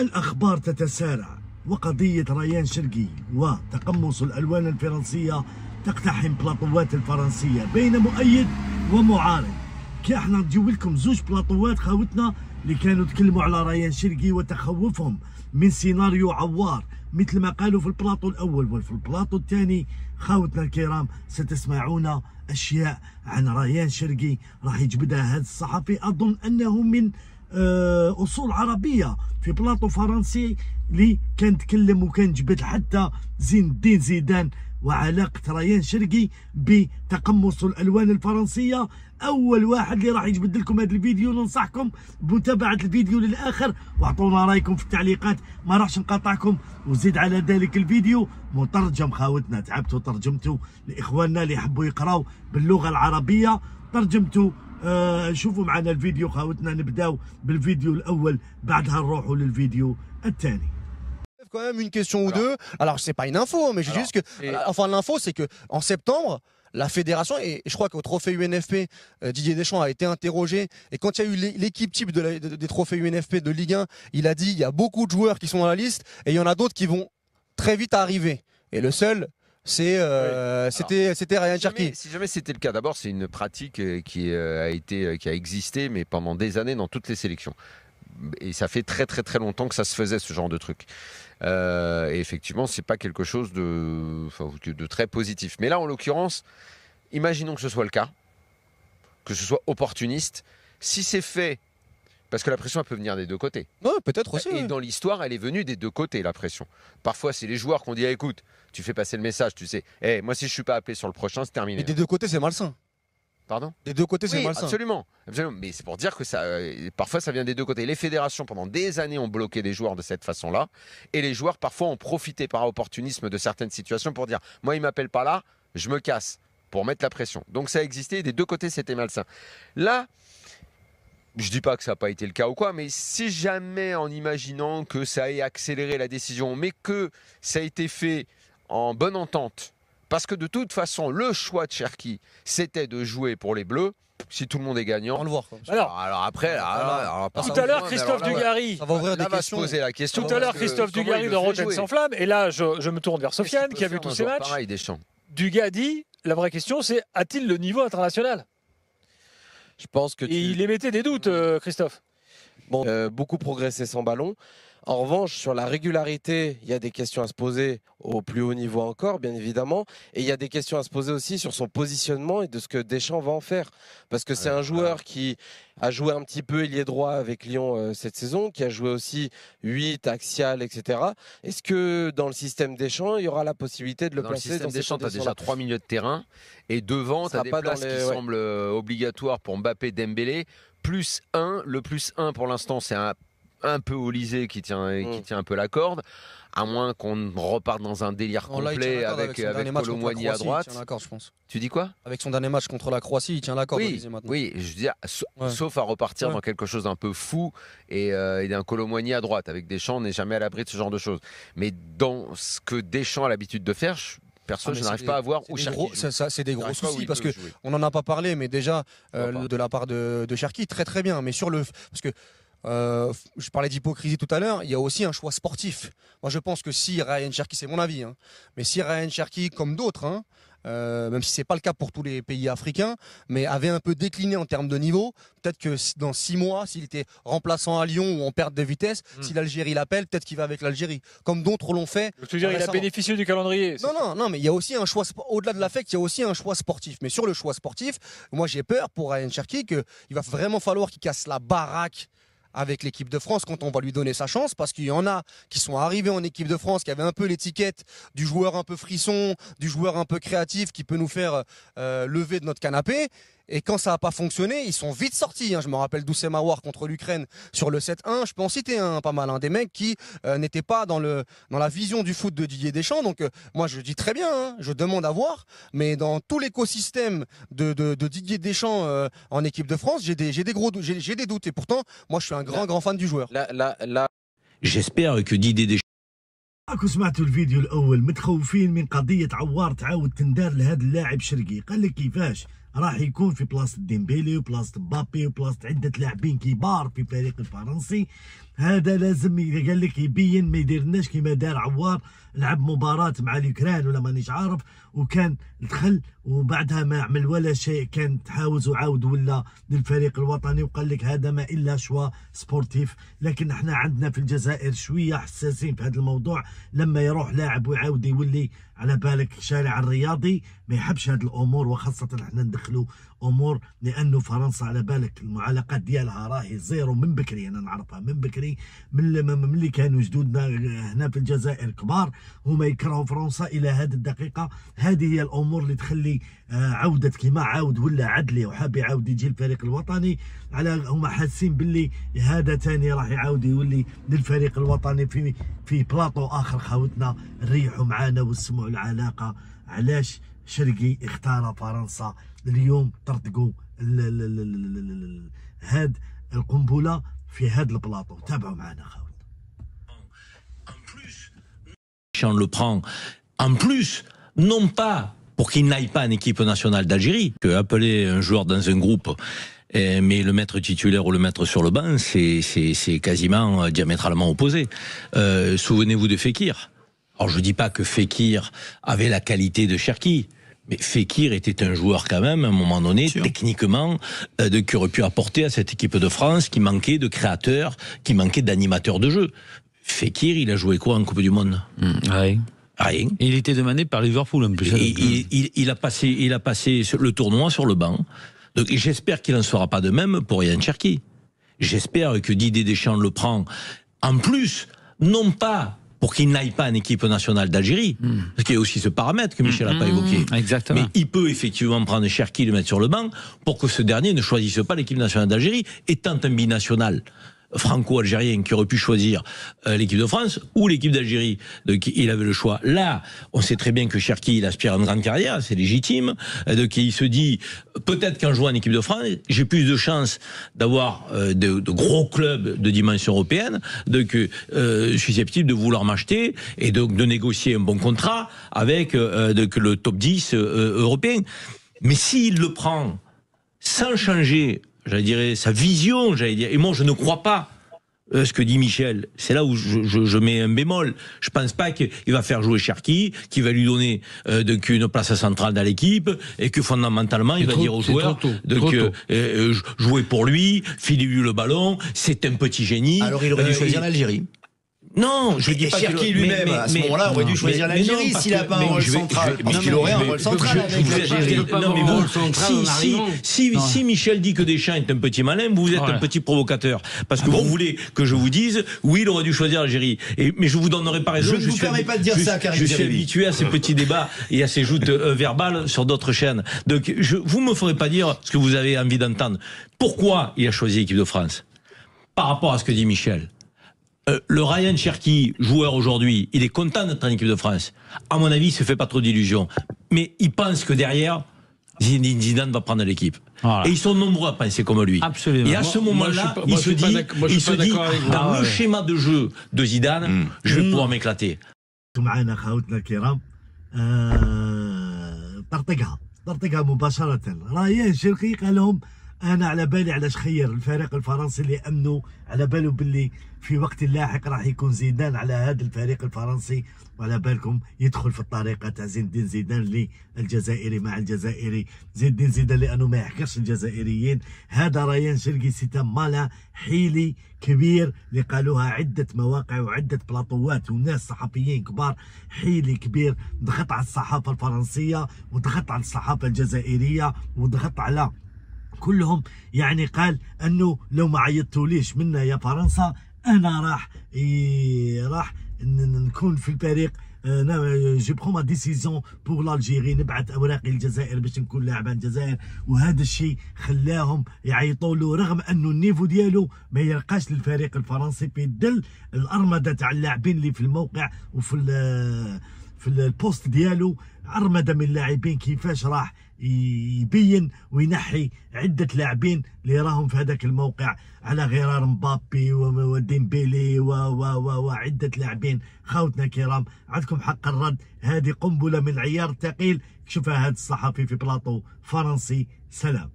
الأخبار تتسارع، وقضية ريان شرقي وتقمص الألوان الفرنسية تقتحم بلاطوات الفرنسية بين مؤيد ومعارض. كي احنا نجيب لكم زوج بلاطوات خاوتنا اللي كانوا تكلموا على ريان شرقي وتخوفهم من سيناريو عوار مثل ما قالوا في البلاطو الأول، وفي البلاطو الثاني خاوتنا الكرام ستسمعون أشياء عن ريان شرقي راح يجبدها هذا الصحفي، أظن أنه من أصول عربية، في بلاطو فرنسي اللي كان تكلم وكان جبد حتى زين الدين زيدان وعلاقة ريان شرقي بتقمص الألوان الفرنسية. أول واحد اللي راح يجبد لكم هذا الفيديو، ننصحكم بمتابعة الفيديو للآخر واعطونا رايكم في التعليقات، ما راحش نقاطعكم. وزيد على ذلك الفيديو مترجم خاوتنا، تعبتوا ترجمتوا لإخواننا اللي يحبوا يقراوا باللغة العربية، ترجمتوا. شوفوا معنا الفيديو خاوتنا، نبداو بالفيديو الأول بعدها نروحوا للفيديو الثاني. Quand même une question ou deux. Alors c'est pas une info, mais je dis juste que, enfin l'info c'est que en septembre, la fédération, et je crois qu'au trophée UNFP, Didier Deschamps a été interrogé, et quand il y a eu l'équipe type des trophées UNFP de Ligue 1, il a dit il y a beaucoup de joueurs qui sont dans la liste, et il y en a d'autres qui vont très vite arriver. Et le seul, c'était Ryan Cherki. Si jamais c'était le cas, d'abord c'est une pratique qui a existé, mais pendant des années dans toutes les sélections. Et ça fait très longtemps que ça se faisait, ce genre de truc. Et effectivement, c'est pas quelque chose de très positif. Mais là, en l'occurrence, imaginons que ce soit le cas, que ce soit opportuniste. Si c'est fait, parce que la pression elle peut venir des deux côtés. Ouais, peut-être aussi. Et dans l'histoire, elle est venue des deux côtés, la pression. Parfois, c'est les joueurs qui ont dit écoute, tu fais passer le message, tu sais. Moi, si je suis pas appelé sur le prochain, c'est terminé. Et des deux côtés, c'est malsain. Pardon ? Des deux côtés, c'est oui, malsain. Absolument. Mais c'est pour dire que parfois ça vient des deux côtés. Les fédérations pendant des années ont bloqué les joueurs de cette façon-là, et les joueurs parfois ont profité par opportunisme de certaines situations pour dire moi il m'appelle pas là, je me casse, pour mettre la pression. Donc ça a existé, et des deux côtés c'était malsain. Là, je dis pas que ça n'a pas été le cas ou quoi, mais si jamais en imaginant que ça ait accéléré la décision, mais que ça a été fait en bonne entente, parce que de toute façon, le choix de Cherki, c'était de jouer pour les Bleus. Si tout le monde est gagnant, on le voit. Alors après, tout à l'heure, Christophe Dugarry. Ça va ouvrir des questions. Se poser la question. Tout à l'heure, Christophe Dugarry de Rotten sans flamme. Et là, je me tourne vers Sofiane, qui a vu tous ces matchs. Pareil, Deschamps. Dugas dit la vraie question, c'est a-t-il le niveau international? Je pense que Et il émettait des doutes, Christophe. Bon, beaucoup progressé sans ballon. En revanche, sur la régularité, il y a des questions à se poser au plus haut niveau encore, bien évidemment. Et il y a des questions à se poser aussi sur son positionnement et de ce que Deschamps va en faire. Parce que c'est un joueur qui a joué un petit peu ailier droit avec Lyon cette saison, qui a joué aussi 8, axial, etc. Est-ce que dans le système Deschamps, il y aura la possibilité de le placer dans le système Deschamps, tu as déjà 3 milieux de terrain. Et devant, tu as des places qui semblent obligatoires pour Mbappé, Dembélé. Plus 1. Le plus 1, pour l'instant, c'est un peu Olysée qui tient un peu la corde, à moins qu'on reparte dans un délire complet avec Kolo Muani à droite. Il tient la corde, je pense. Tu dis quoi? Avec son dernier match contre la Croatie, il tient la corde. Oui, je veux dire, sauf à repartir dans quelque chose d'un peu fou et d'un Kolo Muani à droite. Avec Deschamps, on n'est jamais à l'abri de ce genre de choses. Mais dans ce que Deschamps a l'habitude de faire, perso, je n'arrive pas à voir où Cherki joue. C'est des gros soucis, parce qu'on n'en a pas parlé, mais déjà, de la part de Cherki, très bien. Mais sur parce que je parlais d'hypocrisie tout à l'heure, il y a aussi un choix sportif. Moi je pense que si Ryan Cherki, c'est mon avis, mais si Ryan Cherki, comme d'autres, même si c'est pas le cas pour tous les pays africains, mais avait un peu décliné en termes de niveau, peut-être que dans 6 mois, s'il était remplaçant à Lyon ou en perte de vitesse, si l'Algérie l'appelle, peut-être qu'il va avec l'Algérie, comme d'autres l'ont fait. Je veux dire, il a bénéficié du calendrier. Non, mais il y a aussi un choix, au-delà de l'affect, il y a aussi un choix sportif. Mais sur le choix sportif, moi j'ai peur pour Ryan Cherki qu'il va vraiment falloir qu'il casse la baraque avec l'équipe de France quand on va lui donner sa chance, parce qu'il y en a qui sont arrivés en équipe de France, qui avaient un peu l'étiquette du joueur un peu frisson, du joueur un peu créatif qui peut nous faire lever de notre canapé. Et quand ça n'a pas fonctionné, ils sont vite sortis. Je me rappelle d'Oussem Aouar contre l'Ukraine sur le 7-1. Je peux en citer pas mal. Des mecs qui n'étaient pas dans la vision du foot de Didier Deschamps. Donc moi je dis très bien, je demande à voir. Mais dans tout l'écosystème de Didier Deschamps en équipe de France, j'ai des doutes. Et pourtant, moi je suis un grand fan du joueur. J'espère que Didier Deschamps. راكم سمعتوا الفيديو الاول، متخوفين من قضيه عوار تعاود تندار لهذا اللاعب شرقي. قال لك كيفاش راح يكون في بلاصه ديمبيلي وبلاصه مبابي وبلاصه عده لاعبين كبار في الفريق الفرنسي. هذا لازم قال لك يبين، ما يديرناش كيما دار عوار، لعب مباراة مع اليوكران ولا مانيش عارف، وكان دخل وبعدها ما عمل ولا شيء، كان تحاوز وعاود ولا للفريق الوطني، وقال لك هذا ما الا شوا سبورتيف. لكن احنا عندنا في الجزائر شويه حساسين في هذا الموضوع، لما يروح لاعب ويعاود يولي على بالك شارع الرياضي ما يحبش هذه الامور، وخاصه احنا ندخلوا امور، لانه فرنسا على بالك المعالقات ديالها راهي زيرو من بكري، انا نعرفها من بكري، من اللي كانوا جدودنا هنا في الجزائر كبار هما يكرهوا فرنسا الى هذه الدقيقه. هذه هي الامور اللي تخلي عوده كيما عاود ولا عدلي وحاب يعاود يجي الفريق الوطني، على هما حاسين باللي هذا ثاني راح يعاود يولي للفريق الوطني في بلاطو اخر. خاوتنا نريحوا معانا واسمعوا العلاقه، علاش شرقي اختار فرنسا اليوم طرطقوا هاد القنبله في هاد البلاطو. تابعوا معنا خاوتنا. On le prend en plus, non pas pour qu'il n'aille pas en équipe nationale d'Algérie, que appeler un joueur dans un groupe, mais le mettre titulaire ou le mettre sur le banc, c'est quasiment diamétralement opposé. Souvenez-vous de Fekir. Alors je dis pas que Fekir avait la qualité de Cherki, mais Fekir était un joueur quand même, à un moment donné, techniquement, qui aurait pu apporter à cette équipe de France, qui manquait de créateurs, qui manquait d'animateurs de jeu. Fekir, il a joué quoi en Coupe du Monde? Rien. Rien. Et il était demandé par Liverpool en plus. Il a passé le tournoi sur le banc. Donc j'espère qu'il n'en sera pas de même pour Ryan Cherki. J'espère que Didier Deschamps le prend en plus, non pas pour qu'il n'aille pas en équipe nationale d'Algérie, parce qu'il y a aussi ce paramètre que Michel n'a pas évoqué. Exactement. Mais il peut effectivement prendre Cherki et le mettre sur le banc pour que ce dernier ne choisisse pas l'équipe nationale d'Algérie, étant un binational franco-algérien qui aurait pu choisir l'équipe de France ou l'équipe d'Algérie. Donc il avait le choix. Là, on sait très bien que Cherki, il aspire à une grande carrière, c'est légitime. Donc il se dit, peut-être qu'en jouant en équipe de France, j'ai plus de chances d'avoir de gros clubs de dimension européenne, donc je suis susceptible de vouloir m'acheter et donc de négocier un bon contrat avec le top 10 européen. Mais s'il le prend sans changer, j'allais dire, sa vision, j'allais dire, et moi je ne crois pas ce que dit Michel, c'est là où je mets un bémol. Je pense pas qu'il va faire jouer Cherki, qu'il va lui donner une place centrale dans l'équipe, et que fondamentalement il va dire aux joueurs jouer pour lui, filez-lui le ballon, c'est un petit génie. Alors il aurait dû choisir l'Algérie. Non, je dis pas Cherki lui-même, à ce moment-là, aurait dû choisir l'Algérie s'il n'a pas un rôle central. Parce qu'il aurait un rôle central avec l'Algérie. Non, mais vous, si Michel dit que Deschamps est un petit malin, vous êtes un petit provocateur. Parce que vous voulez que je vous dise, oui, il aurait dû choisir l'Algérie. Mais je vous donnerai pas raison. Je ne vous permets pas de dire ça, Karim. Je suis habitué à ces petits débats et à ces joutes verbales sur d'autres chaînes. Donc, vous me ferez pas dire ce que vous avez envie d'entendre. Pourquoi il a choisi l'équipe de France? Par rapport à ce que dit Michel. Le Ryan Cherki, joueur aujourd'hui, il est content d'être en équipe de France. À mon avis, il se fait pas trop d'illusions. Mais il pense que derrière, Zidane va prendre l'équipe. Voilà. Et ils sont nombreux à penser comme lui. Absolument. Et à ce moment-là, il se dit, dans le schéma de jeu de Zidane, je vais pouvoir m'éclater. طرطقها مباشرة. رايان شرقي قال لهم انا على بالي علاش خير الفريق الفرنسي اللي امنوا على باله باللي في وقت لاحق راح يكون زيدان على هذا الفريق الفرنسي، وعلى بالكم يدخل في الطريقه تاع زين الدين زيدان للجزائري مع الجزائري، زين الدين زيدان لانه ما يحكرش الجزائريين. هذا ريان شرقي سيتا مالا حيلي كبير اللي قالوها عده مواقع وعده بلاطوات وناس صحفيين كبار، حيلي كبير ضغط على الصحافه الفرنسيه وضغط على الصحافه الجزائريه وضغط على كلهم. يعني قال انه لو ما عيطتوليش منا يا فرنسا انا راح نكون في الفريق، جو برون ما ديسيزيون بور لالجيري، نبعث اوراقي للجزائر باش نكون لاعب عن الجزائر. وهذا الشيء خلاهم يعيطوا له، رغم انه النيفو ديالو ما يرقاش للفريق الفرنسي، في ظل الارمده تاع اللاعبين اللي في الموقع في البوست ديالو، عرمده من اللاعبين. كيفاش راح يبين وينحي عده لاعبين اللي راهم في هذاك الموقع على غرار مبابي وديمبيلي وعده لاعبين. خاوتنا الكرام، عندكم حق الرد، هذه قنبله من العيار الثقيل. شوفها هذا الصحفي في بلاطو فرنسي. سلام.